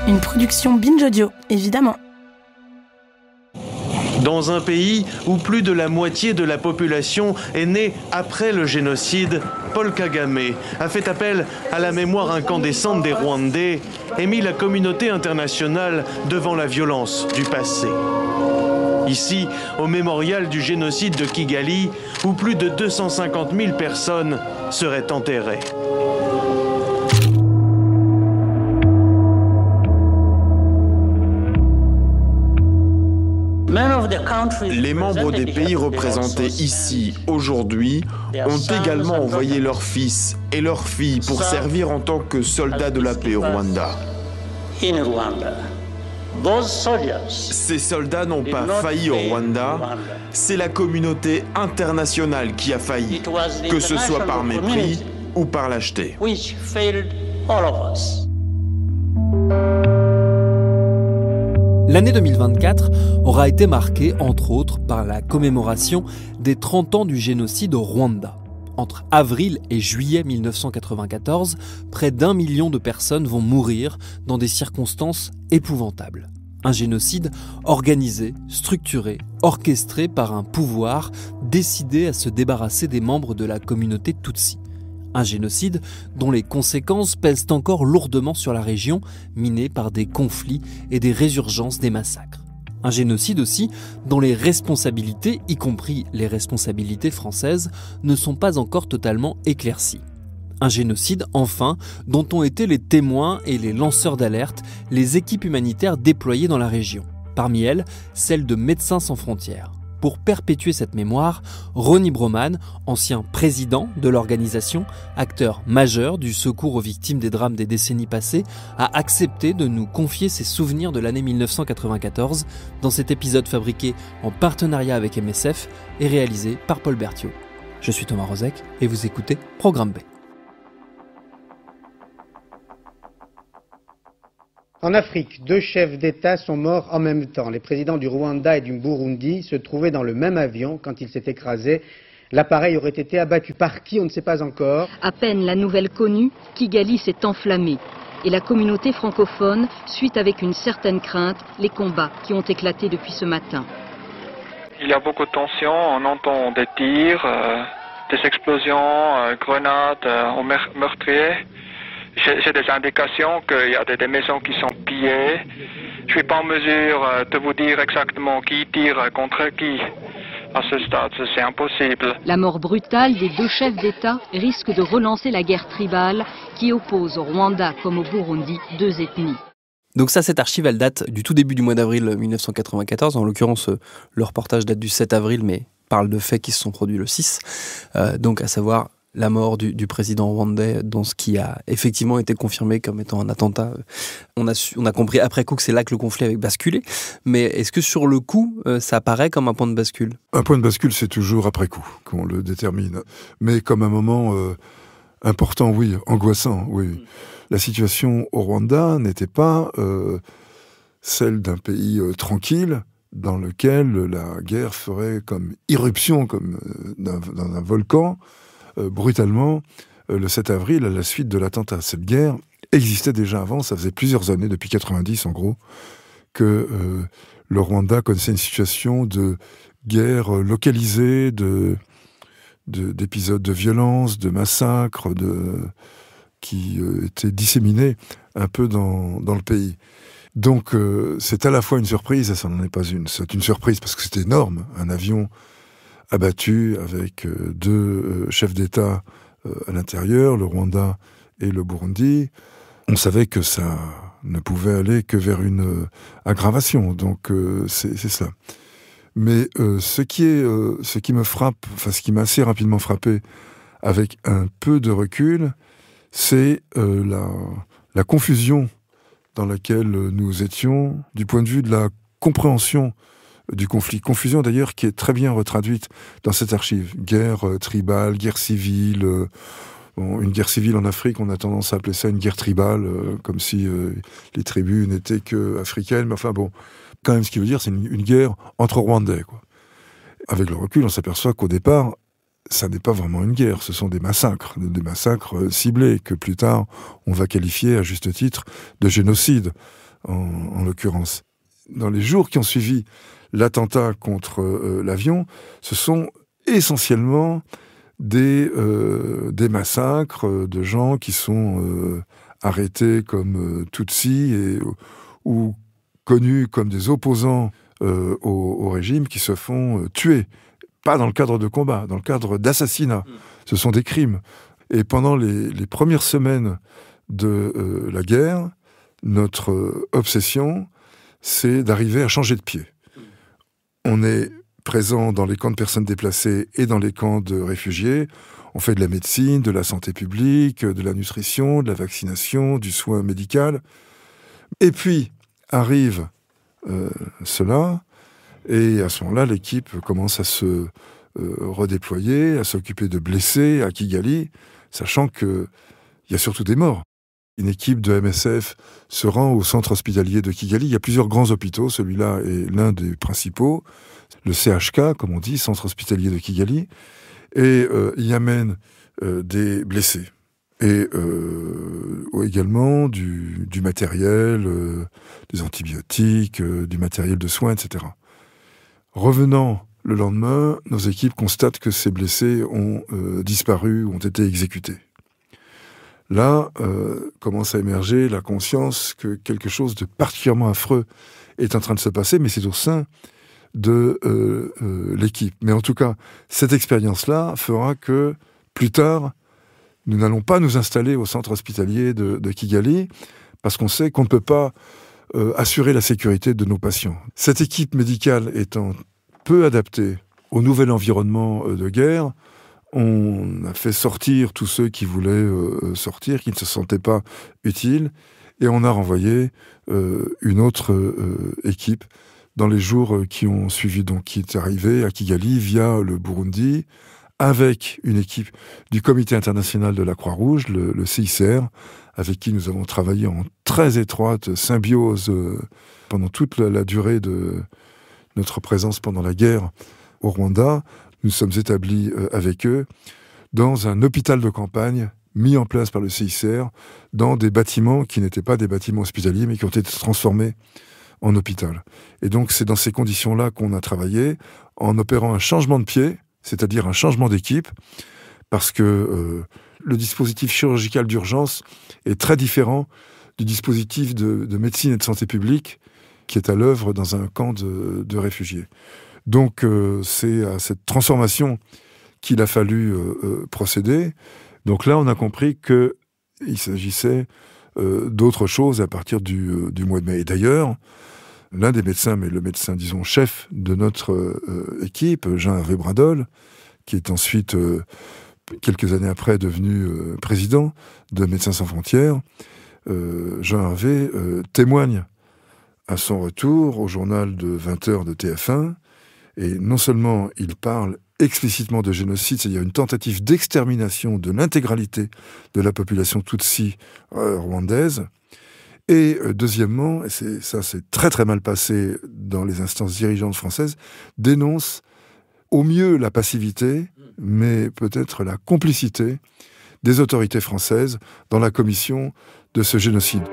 Une production Binge Audio, évidemment. Dans un pays où plus de la moitié de la population est née après le génocide, Paul Kagame a fait appel à la mémoire incandescente des Rwandais et mis la communauté internationale devant la violence du passé. Ici, au mémorial du génocide de Kigali, où plus de 250 000 personnes seraient enterrées. Les membres des pays représentés ici aujourd'hui ont également envoyé leurs fils et leurs filles pour servir en tant que soldats de la paix au Rwanda. Ces soldats n'ont pas failli au Rwanda, c'est la communauté internationale qui a failli, que ce soit par mépris ou par lâcheté. L'année 2024 aura été marquée, entre autres, par la commémoration des 30 ans du génocide au Rwanda. Entre avril et juillet 1994, près d'1 million de personnes vont mourir dans des circonstances épouvantables. Un génocide organisé, structuré, orchestré par un pouvoir décidé à se débarrasser des membres de la communauté Tutsi. Un génocide dont les conséquences pèsent encore lourdement sur la région, minée par des conflits et des résurgences des massacres. Un génocide aussi dont les responsabilités, y compris les responsabilités françaises, ne sont pas encore totalement éclaircies. Un génocide, enfin, dont ont été les témoins et les lanceurs d'alerte, les équipes humanitaires déployées dans la région. Parmi elles, celle de Médecins sans frontières. Pour perpétuer cette mémoire, Ronny Broman, ancien président de l'organisation, acteur majeur du secours aux victimes des drames des décennies passées, a accepté de nous confier ses souvenirs de l'année 1994 dans cet épisode fabriqué en partenariat avec MSF et réalisé par Paul Berthiaud. Je suis Thomas Rozek et vous écoutez Programme B. En Afrique, 2 chefs d'État sont morts en même temps. Les présidents du Rwanda et du Burundi se trouvaient dans le même avion quand il s'est écrasé. L'appareil aurait été abattu par qui, on ne sait pas encore. À peine la nouvelle connue, Kigali s'est enflammée. Et la communauté francophone suit avec une certaine crainte les combats qui ont éclaté depuis ce matin. Il y a beaucoup de tensions, on entend des tirs, des explosions, grenades au meurtrier. J'ai des indications qu'il y a des maisons qui sont pillées. Je ne suis pas en mesure de vous dire exactement qui tire contre qui. À ce stade, c'est impossible. La mort brutale des 2 chefs d'État risque de relancer la guerre tribale qui oppose au Rwanda comme au Burundi 2 ethnies. Donc ça, cette archive, elle date du tout début du mois d'avril 1994. En l'occurrence, le reportage date du 7 avril, mais parle de faits qui se sont produits le 6. Donc à savoir la mort du président rwandais, dans ce qui a effectivement été confirmé comme étant un attentat. On a compris après coup que c'est là que le conflit avait basculé. Mais est-ce que sur le coup, ça apparaît comme un point de bascule ? Un point de bascule, c'est toujours après coup qu'on le détermine. Mais comme un moment important, oui, angoissant, oui. La situation au Rwanda n'était pas celle d'un pays tranquille, dans lequel la guerre ferait comme irruption, comme dans un volcan, brutalement, le 7 avril, à la suite de l'attentat. Cette guerre existait déjà avant, ça faisait plusieurs années, depuis 90 en gros, que le Rwanda connaissait une situation de guerre localisée, d'épisodes de violence, de massacres, qui étaient disséminés un peu dans le pays. Donc c'est à la fois une surprise, et ça n'en est pas une. C'est une surprise parce que c'était énorme, un avion abattu avec 2 chefs d'État à l'intérieur, le Rwanda et le Burundi. On savait que ça ne pouvait aller que vers une aggravation, donc c'est ça. Mais ce qui me frappe, enfin ce qui m'a assez rapidement frappé avec un peu de recul, c'est la confusion dans laquelle nous étions du point de vue de la compréhension du conflit. Confusion d'ailleurs qui est très bien retraduite dans cette archive. Guerre tribale, guerre civile. Une guerre civile en Afrique, on a tendance à appeler ça une guerre tribale, comme si les tribus n'étaient que africaines. Mais enfin bon, quand même ce qui veut dire c'est une guerre entre Rwandais, quoi. Avec le recul, on s'aperçoit qu'au départ, ça n'est pas vraiment une guerre, ce sont des massacres ciblés, que plus tard, on va qualifier à juste titre de génocide. en l'occurrence. Dans les jours qui ont suivi l'attentat contre l'avion, ce sont essentiellement des massacres de gens qui sont arrêtés comme Tutsis ou connus comme des opposants au régime qui se font tuer. Pas dans le cadre de combat, dans le cadre d'assassinat. Ce sont des crimes. Et pendant les premières semaines de la guerre, notre obsession, c'est d'arriver à changer de pied. On est présent dans les camps de personnes déplacées et dans les camps de réfugiés. On fait de la médecine, de la santé publique, de la nutrition, de la vaccination, du soin médical. Et puis arrive cela, et à ce moment-là, l'équipe commence à se redéployer, à s'occuper de blessés à Kigali, sachant qu'il y a surtout des morts. Une équipe de MSF se rend au centre hospitalier de Kigali. Il y a plusieurs grands hôpitaux, celui-là est l'un des principaux, le CHK, comme on dit, centre hospitalier de Kigali, et y amène des blessés. Et également du matériel, des antibiotiques, du matériel de soins, etc. Revenant le lendemain, nos équipes constatent que ces blessés ont disparu, ont été exécutés. Là, commence à émerger la conscience que quelque chose de particulièrement affreux est en train de se passer, mais c'est au sein de l'équipe. Mais en tout cas, cette expérience-là fera que, plus tard, nous n'allons pas nous installer au centre hospitalier de Kigali, parce qu'on sait qu'on ne peut pas assurer la sécurité de nos patients. Cette équipe médicale étant peu adaptée au nouvel environnement de guerre, on a fait sortir tous ceux qui voulaient sortir, qui ne se sentaient pas utiles, et on a renvoyé une autre équipe dans les jours qui ont suivi, donc qui est arrivée à Kigali via le Burundi, avec une équipe du Comité international de la Croix-Rouge, le CICR, avec qui nous avons travaillé en très étroite symbiose pendant toute la durée de notre présence pendant la guerre au Rwanda. Nous sommes établis avec eux dans un hôpital de campagne mis en place par le CICR dans des bâtiments qui n'étaient pas des bâtiments hospitaliers mais qui ont été transformés en hôpital. Et donc c'est dans ces conditions-là qu'on a travaillé en opérant un changement de pied, c'est-à-dire un changement d'équipe, parce que le dispositif chirurgical d'urgence est très différent du dispositif de médecine et de santé publique qui est à l'œuvre dans un camp de réfugiés. Donc c'est à cette transformation qu'il a fallu procéder. Donc là, on a compris qu'il s'agissait d'autre chose à partir du mois de mai. Et d'ailleurs, l'un des médecins, mais le médecin, disons, chef de notre équipe, Jean-Hervé Bradol, qui est ensuite, quelques années après, devenu président de Médecins sans frontières, Jean-Hervé témoigne à son retour au journal de 20h de TF1, et non seulement il parle explicitement de génocide, c'est-à-dire une tentative d'extermination de l'intégralité de la population Tutsi rwandaise, et deuxièmement, et ça c'est très très mal passé dans les instances dirigeantes françaises, dénonce au mieux la passivité, mais peut-être la complicité des autorités françaises dans la commission de ce génocide.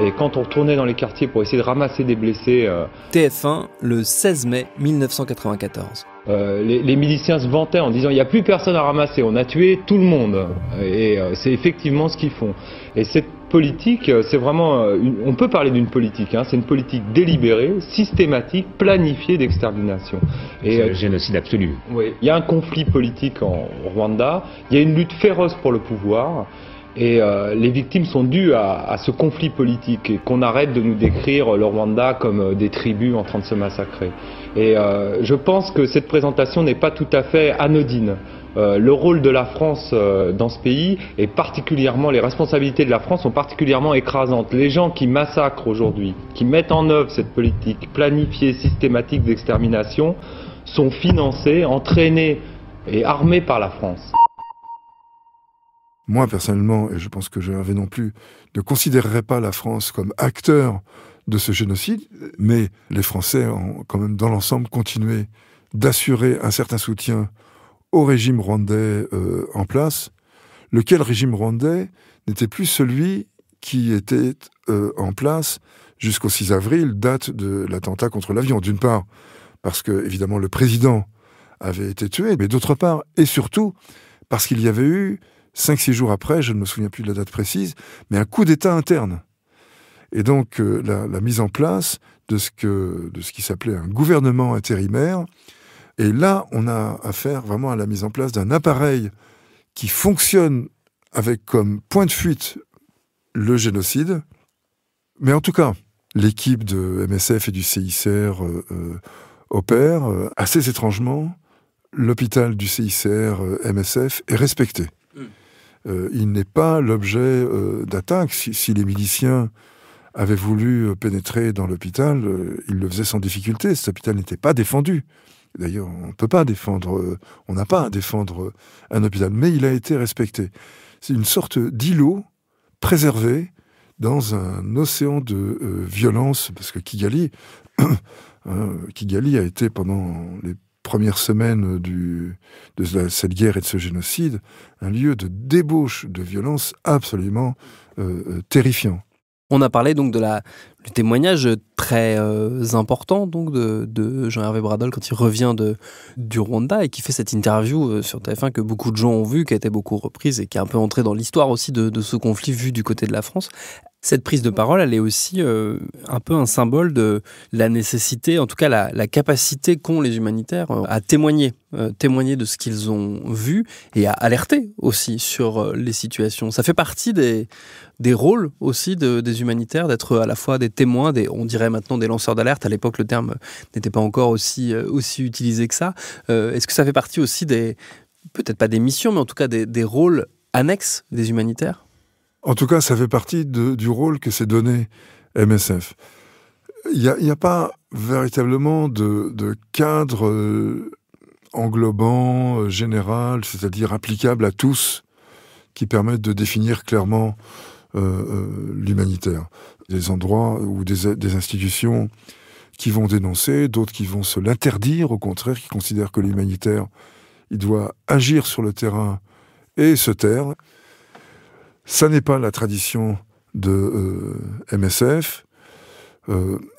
Et quand on retournait dans les quartiers pour essayer de ramasser des blessés... TF1, le 16 mai 1994. Les miliciens se vantaient en disant « il n'y a plus personne à ramasser, on a tué tout le monde ». Et c'est effectivement ce qu'ils font. Et cette politique, c'est vraiment... on peut parler d'une politique, hein, c'est une politique délibérée, systématique, planifiée d'extermination. C'est le génocide absolu. Oui, il y a un conflit politique en Rwanda, il y a une lutte féroce pour le pouvoir. Et les victimes sont dues à ce conflit politique, et qu'on arrête de nous décrire le Rwanda comme des tribus en train de se massacrer. Et je pense que cette présentation n'est pas tout à fait anodine. Le rôle de la France dans ce pays est particulièrement, les responsabilités de la France sont particulièrement écrasantes. Les gens qui massacrent aujourd'hui, qui mettent en œuvre cette politique planifiée, systématique d'extermination, sont financés, entraînés et armés par la France. Moi, personnellement, et je pense que Jean-Hervé non plus, ne considérerait pas la France comme acteur de ce génocide, mais les Français ont quand même, dans l'ensemble, continué d'assurer un certain soutien au régime rwandais en place, lequel régime rwandais n'était plus celui qui était en place jusqu'au 6 avril, date de l'attentat contre l'avion. D'une part, parce que, évidemment, le président avait été tué, mais d'autre part, et surtout, parce qu'il y avait eu, 5-6 jours après, je ne me souviens plus de la date précise, mais un coup d'État interne. Et donc, la mise en place de ce qui s'appelait un gouvernement intérimaire. Et là, on a affaire vraiment à la mise en place d'un appareil qui fonctionne avec comme point de fuite le génocide. Mais en tout cas, l'équipe de MSF et du CICR opère. Assez étrangement, l'hôpital du CICR MSF est respecté. Il n'est pas l'objet d'attaques. Si les miliciens avaient voulu pénétrer dans l'hôpital, ils le faisaient sans difficulté. Cet hôpital n'était pas défendu. D'ailleurs, on ne peut pas défendre, on n'a pas à défendre un hôpital, mais il a été respecté. C'est une sorte d'îlot préservé dans un océan de violence, parce que Kigali a été pendant les premières semaines de cette guerre et de ce génocide un lieu de débauche, de violence absolument terrifiant. On a parlé donc du témoignage très important donc de Jean-Hervé Bradol quand il revient du Rwanda et qui fait cette interview sur TF1 que beaucoup de gens ont vue, qui a été beaucoup reprise et qui est un peu entrée dans l'histoire aussi de ce conflit vu du côté de la France. Cette prise de parole, elle est aussi un peu un symbole de la nécessité, en tout cas la capacité qu'ont les humanitaires à témoigner de ce qu'ils ont vu et à alerter aussi sur les situations. Ça fait partie des rôles aussi des humanitaires, d'être à la fois des témoins, on dirait maintenant des lanceurs d'alerte. À l'époque, le terme n'était pas encore aussi utilisé que ça. Est-ce que ça fait partie aussi peut-être pas des missions, mais en tout cas des rôles annexes des humanitaires ? En tout cas, ça fait partie du rôle que s'est donné MSF. Il n'y a pas véritablement de cadre englobant, général, c'est-à-dire applicable à tous, qui permettent de définir clairement l'humanitaire. Des endroits ou des institutions qui vont dénoncer, d'autres qui vont se l'interdire, au contraire, qui considèrent que l'humanitaire, il doit agir sur le terrain et se taire. Ça n'est pas la tradition de MSF.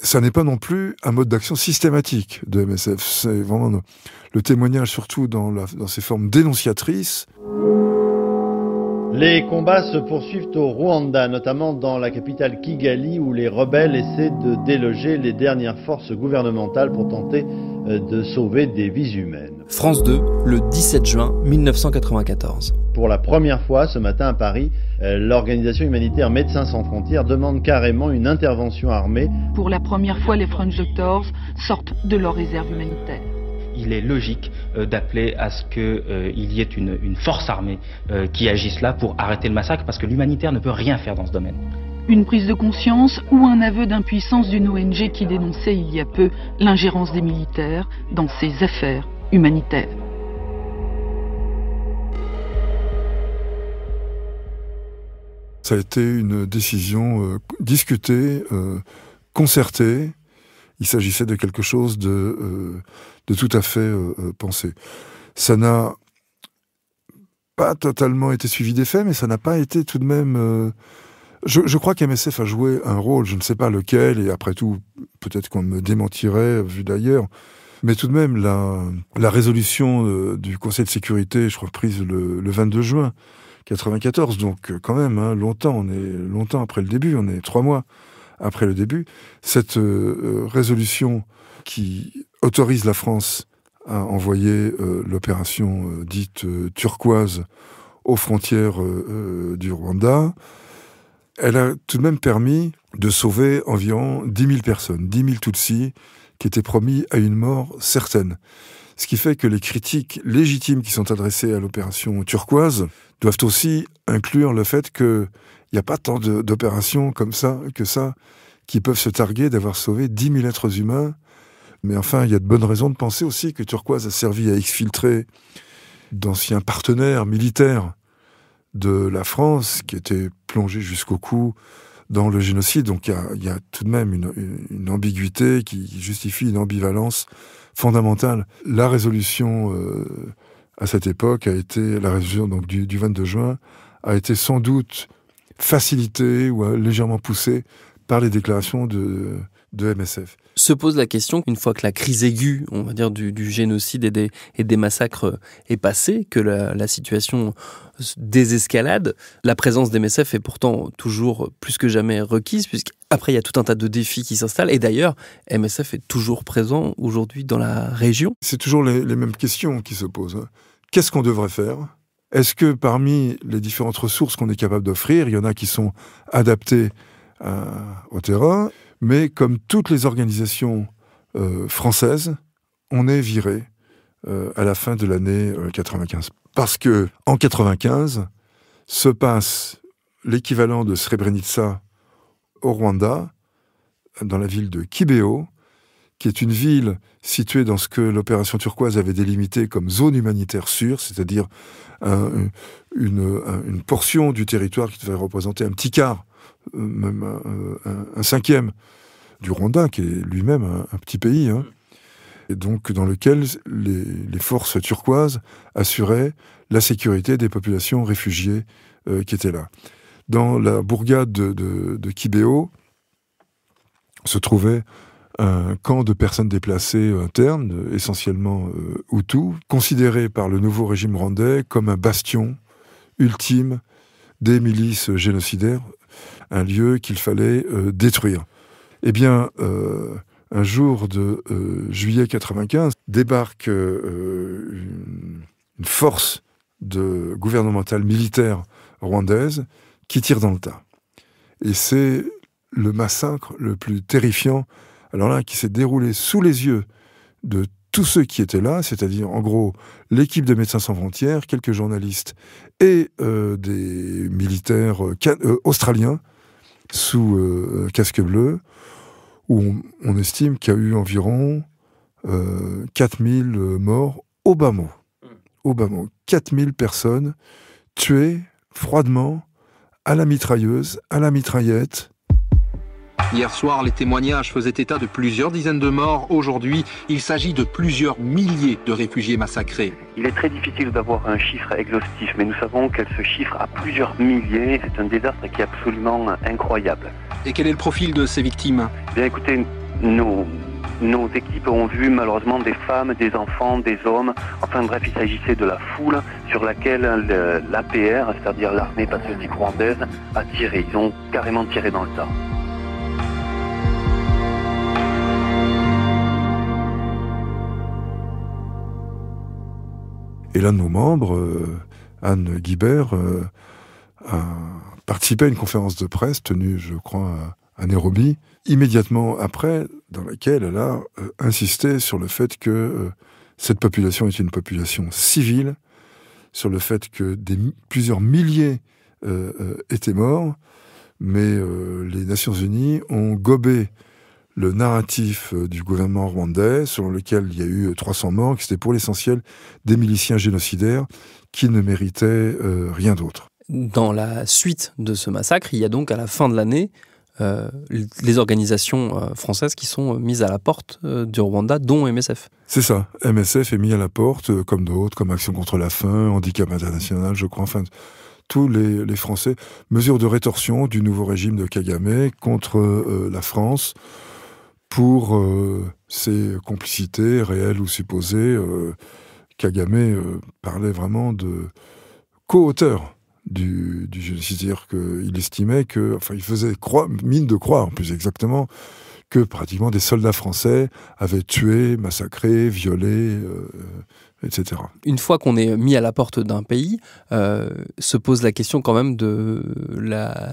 Ça n'est pas non plus un mode d'action systématique de MSF. C'est vraiment le témoignage, surtout dans ses formes dénonciatrices. Les combats se poursuivent au Rwanda, notamment dans la capitale Kigali, où les rebelles essaient de déloger les dernières forces gouvernementales pour tenter de sauver des vies humaines. France 2, le 17 juin 1994. Pour la première fois, ce matin à Paris, l'organisation humanitaire Médecins sans frontières demande carrément une intervention armée. Pour la première fois, les French Doctors sortent de leur réserve humanitaire. Il est logique d'appeler à ce qu'il y ait une force armée qui agisse là pour arrêter le massacre, parce que l'humanitaire ne peut rien faire dans ce domaine. Une prise de conscience ou un aveu d'impuissance d'une ONG qui dénonçait il y a peu l'ingérence des militaires dans ses affaires humanitaires. Ça a été une décision discutée, concertée. Il s'agissait de quelque chose de tout à fait pensé. Ça n'a pas totalement été suivi des faits, mais ça n'a pas été tout de même... Je crois qu'MSF a joué un rôle, je ne sais pas lequel, et après tout, peut-être qu'on me démentirait, vu d'ailleurs, mais tout de même, la résolution du Conseil de sécurité, je crois, prise le 22 juin 1994, donc quand même, longtemps, on est longtemps après le début, on est 3 mois après le début, cette résolution qui autorise la France à envoyer l'opération dite turquoise aux frontières du Rwanda, elle a tout de même permis de sauver environ 10 000 personnes, 10 000 Tutsis qui étaient promis à une mort certaine. Ce qui fait que les critiques légitimes qui sont adressées à l'opération turquoise doivent aussi inclure le fait qu'il n'y a pas tant d'opérations comme ça, qui peuvent se targuer d'avoir sauvé 10 000 êtres humains. Mais enfin, il y a de bonnes raisons de penser aussi que Turquoise a servi à exfiltrer d'anciens partenaires militaires de la France qui étaient plongés jusqu'au cou dans le génocide. Donc il y a tout de même une ambiguïté qui justifie une ambivalence fondamentale. La résolution à cette époque a été, la résolution donc, du 22 juin, a été sans doute facilitée ou légèrement poussée par les déclarations de MSF. Se pose la question qu'une fois que la crise aiguë, on va dire, du génocide et des massacres est passée, que la situation désescalade, la présence d'MSF est pourtant toujours plus que jamais requise, puisqu'après il y a tout un tas de défis qui s'installent. Et d'ailleurs, MSF est toujours présent aujourd'hui dans la région. C'est toujours les mêmes questions qui se posent. Qu'est-ce qu'on devrait faire ? Est-ce que parmi les différentes ressources qu'on est capable d'offrir, il y en a qui sont adaptées au terrain ? Mais comme toutes les organisations françaises, on est viré à la fin de l'année 95. Parce que en 95 se passe l'équivalent de Srebrenica au Rwanda, dans la ville de Kibeho, qui est une ville située dans ce que l'opération turquoise avait délimité comme zone humanitaire sûre, c'est-à-dire une portion du territoire qui devait représenter un petit quart, même un cinquième du Rwanda, qui est lui-même un petit pays, et donc dans lequel les forces turquoises assuraient la sécurité des populations réfugiées qui étaient là. Dans la bourgade de Kibeho se trouvait un camp de personnes déplacées internes, essentiellement Hutus, considéré par le nouveau régime rwandais comme un bastion ultime des milices génocidaires, un lieu qu'il fallait détruire. Eh bien, un jour de juillet 95, débarque une force gouvernementale militaire rwandaise qui tire dans le tas. Et c'est le massacre le plus terrifiant, alors là, qui s'est déroulé sous les yeux de tous ceux qui étaient là, c'est-à-dire, en gros, l'équipe de Médecins sans frontières, quelques journalistes et des militaires australiens sous casque bleu, où on estime qu'il y a eu environ 4000 morts au bas mot. Au bas mot. 4000 personnes tuées froidement à la mitrailleuse, à la mitraillette. Hier soir, les témoignages faisaient état de plusieurs dizaines de morts. Aujourd'hui, il s'agit de plusieurs milliers de réfugiés massacrés. Il est très difficile d'avoir un chiffre exhaustif, mais nous savons qu'elle se chiffre à plusieurs milliers. C'est un désastre qui est absolument incroyable. Et quel est le profil de ces victimes ? Bien écoutez, nos équipes ont vu malheureusement des femmes, des enfants, des hommes. Enfin bref, il s'agissait de la foule sur laquelle l'APR, c'est-à-dire l'armée patriotique rwandaise, a tiré. Ils ont carrément tiré dans le tas. Et l'un de nos membres, Anne Guibert, a participé à une conférence de presse tenue, je crois, à Nairobi, immédiatement après, dans laquelle elle a insisté sur le fait que cette population est une population civile, sur le fait que plusieurs milliers étaient morts, mais les Nations Unies ont gobé le narratif du gouvernement rwandais, selon lequel il y a eu 300 morts, que c'était pour l'essentiel des miliciens génocidaires qui ne méritaient rien d'autre. Dans la suite de ce massacre, il y a donc à la fin de l'année les organisations françaises qui sont mises à la porte du Rwanda, dont MSF. C'est ça, MSF est mis à la porte, comme d'autres, comme Action contre la faim, Handicap International, je crois, enfin tous les Français. Mesure de rétorsion du nouveau régime de Kagame contre la France, pour ses complicités réelles ou supposées. Kagame parlait vraiment de co-auteur du génocide, c'est-à-dire qu'il estimait que, enfin, il faisait mine de croire, plus exactement, que pratiquement des soldats français avaient tué, massacré, violé, etc. Une fois qu'on est mis à la porte d'un pays, se pose la question quand même de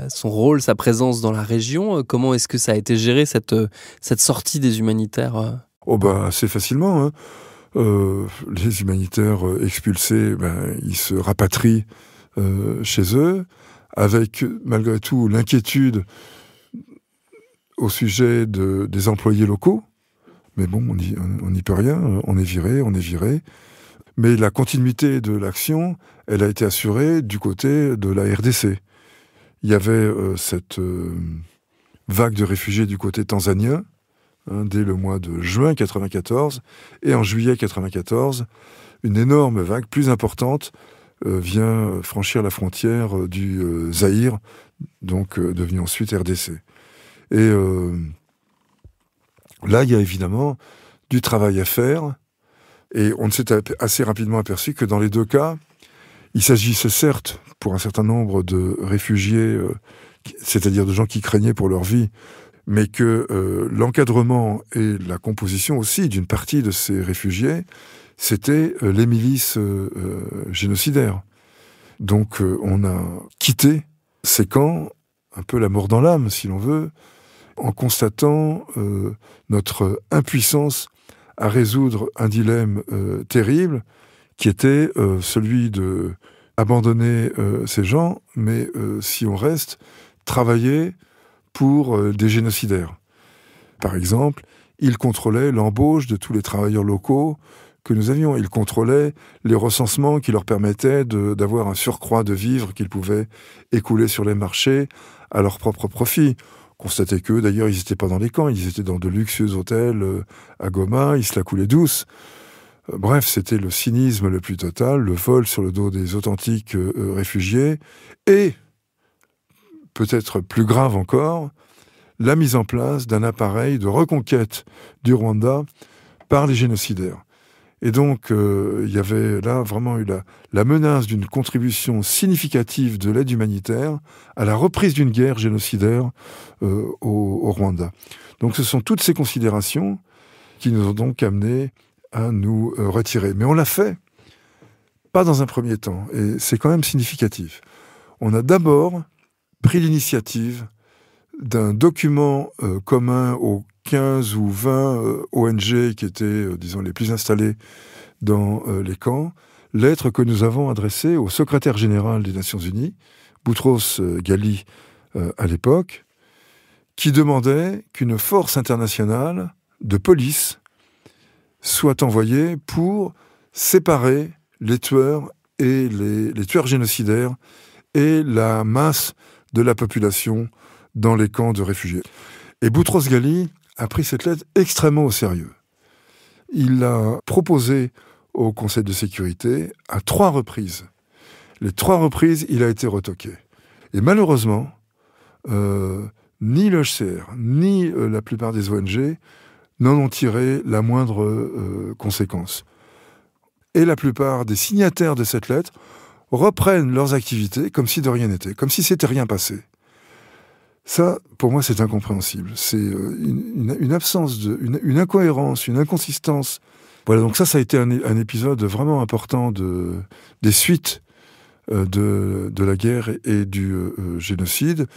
son rôle, sa présence dans la région. Comment est-ce que ça a été géré, cette sortie des humanitaires ? Assez facilement. Les humanitaires expulsés, ils se rapatrient chez eux, avec malgré tout l'inquiétude au sujet des employés locaux. Mais bon, on n'y peut rien, on est viré. Mais la continuité de l'action, elle a été assurée du côté de la RDC. Il y avait cette vague de réfugiés du côté tanzanien, dès le mois de juin 1994, et en juillet 1994, une énorme vague, plus importante, vient franchir la frontière du Zaïre, donc devenu ensuite RDC. Et là, il y a évidemment du travail à faire. Et on s'est assez rapidement aperçu que dans les deux cas, il s'agissait certes, pour un certain nombre de réfugiés, c'est-à-dire de gens qui craignaient pour leur vie, mais que l'encadrement et la composition aussi d'une partie de ces réfugiés, c'était les milices génocidaires. Donc on a quitté ces camps, un peu la mort dans l'âme, si l'on veut, en constatant notre impuissance à résoudre un dilemme terrible, qui était celui de abandonner ces gens, mais si on reste, travailler pour des génocidaires. Par exemple, ils contrôlaient l'embauche de tous les travailleurs locaux que nous avions. Ils contrôlaient les recensements qui leur permettaient d'avoir un surcroît de vivres qu'ils pouvaient écouler sur les marchés à leur propre profit. Constatez que, d'ailleurs, ils n'étaient pas dans les camps, ils étaient dans de luxueux hôtels à Goma, ils se la coulaient douce. Bref, c'était le cynisme le plus total, le vol sur le dos des authentiques réfugiés, et, peut-être plus grave encore, la mise en place d'un appareil de reconquête du Rwanda par les génocidaires. Et donc, il y avait là vraiment eu la menace d'une contribution significative de l'aide humanitaire à la reprise d'une guerre génocidaire au Rwanda. Donc ce sont toutes ces considérations qui nous ont donc amenés à nous retirer. Mais on l'a fait, pas dans un premier temps, et c'est quand même significatif. On a d'abord pris l'initiative d'un document commun aux 15 ou 20 ONG qui étaient, disons, les plus installés dans les camps, lettre que nous avons adressée au secrétaire général des Nations Unies, Boutros Ghali à l'époque, qui demandait qu'une force internationale de police soit envoyée pour séparer les tueurs et les tueurs génocidaires et la masse de la population dans les camps de réfugiés. Et Boutros Ghali a pris cette lettre extrêmement au sérieux. Il l'a proposée au Conseil de sécurité à 3 reprises. Les 3 reprises, il a été retoqué. Et malheureusement, ni le HCR, ni la plupart des ONG n'en ont tiré la moindre conséquence. Et la plupart des signataires de cette lettre reprennent leurs activités comme si de rien n'était, comme si c'était rien passé. Ça, pour moi, c'est incompréhensible. C'est une absence, une incohérence, une inconsistance. Voilà, donc ça a été un épisode vraiment important des suites de la guerre et du génocide,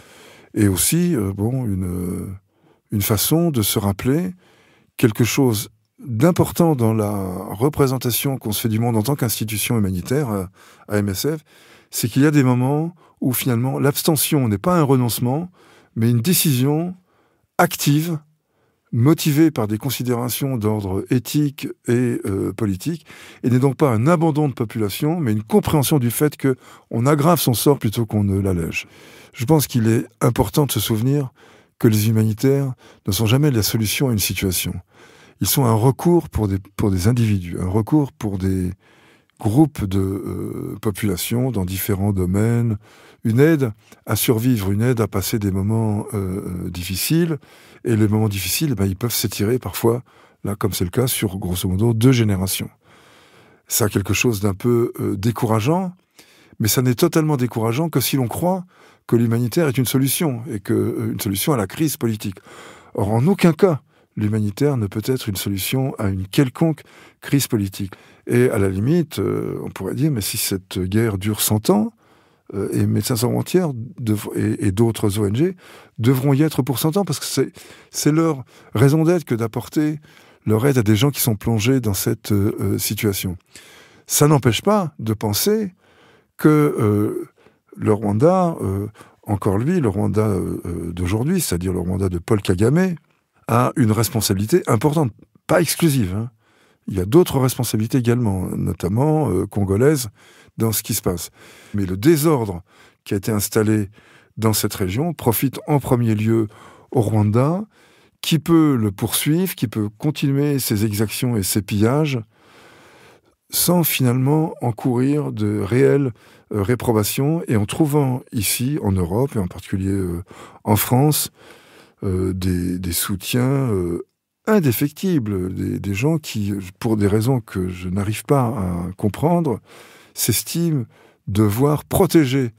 et aussi une façon de se rappeler quelque chose d'important dans la représentation qu'on se fait du monde en tant qu'institution humanitaire à MSF, c'est qu'il y a des moments où finalement l'abstention n'est pas un renoncement, mais une décision active, motivée par des considérations d'ordre éthique et politique, et n'est donc pas un abandon de population, mais une compréhension du fait qu'on aggrave son sort plutôt qu'on ne l'allège. Je pense qu'il est important de se souvenir que les humanitaires ne sont jamais la solution à une situation. Ils sont un recours pour des individus, un recours pour des groupes de population dans différents domaines, une aide à survivre, une aide à passer des moments difficiles. Et les moments difficiles, ils peuvent s'étirer parfois, là comme c'est le cas, sur grosso modo 2 générations. Ça a quelque chose d'un peu décourageant, mais ça n'est totalement décourageant que si l'on croit que l'humanitaire est une solution, et une solution à la crise politique. Or, en aucun cas, l'humanitaire ne peut être une solution à une quelconque crise politique. Et à la limite, on pourrait dire, mais si cette guerre dure 100 ans, et Médecins sans frontières et d'autres ONG devront y être pour 100 ans, parce que c'est leur raison d'être que d'apporter leur aide à des gens qui sont plongés dans cette situation. Ça n'empêche pas de penser que le Rwanda, encore lui, le Rwanda d'aujourd'hui, c'est-à-dire le Rwanda de Paul Kagame, a une responsabilité importante, pas exclusive. Hein. Il y a d'autres responsabilités également, notamment congolaises, dans ce qui se passe. Mais le désordre qui a été installé dans cette région profite en premier lieu au Rwanda, qui peut le poursuivre, qui peut continuer ses exactions et ses pillages, sans finalement encourir de réelles réprobations, et en trouvant ici, en Europe, et en particulier en France, des soutiens indéfectibles, des gens qui, pour des raisons que je n'arrive pas à comprendre, s'estiment devoir protéger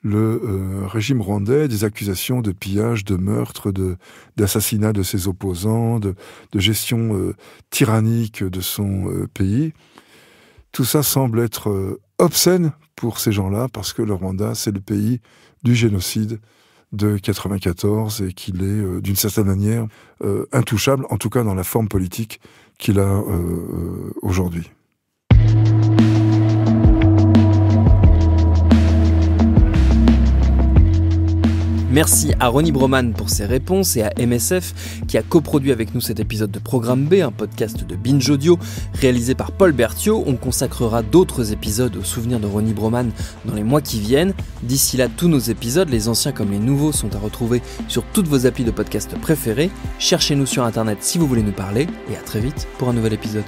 le régime rwandais des accusations de pillage, de meurtre, d'assassinat de ses opposants, de gestion tyrannique de son pays. Tout ça semble être obscène pour ces gens-là, parce que le Rwanda, c'est le pays du génocide de 1994 et qu'il est, d'une certaine manière, intouchable, en tout cas dans la forme politique qu'il a aujourd'hui. Merci à Ronnie Broman pour ses réponses et à MSF qui a coproduit avec nous cet épisode de Programme B, un podcast de Binge Audio réalisé par Paul Berthiaud. On consacrera d'autres épisodes aux souvenirs de Ronnie Broman dans les mois qui viennent. D'ici là, tous nos épisodes, les anciens comme les nouveaux, sont à retrouver sur toutes vos applis de podcast préférés. Cherchez-nous sur Internet si vous voulez nous parler et à très vite pour un nouvel épisode.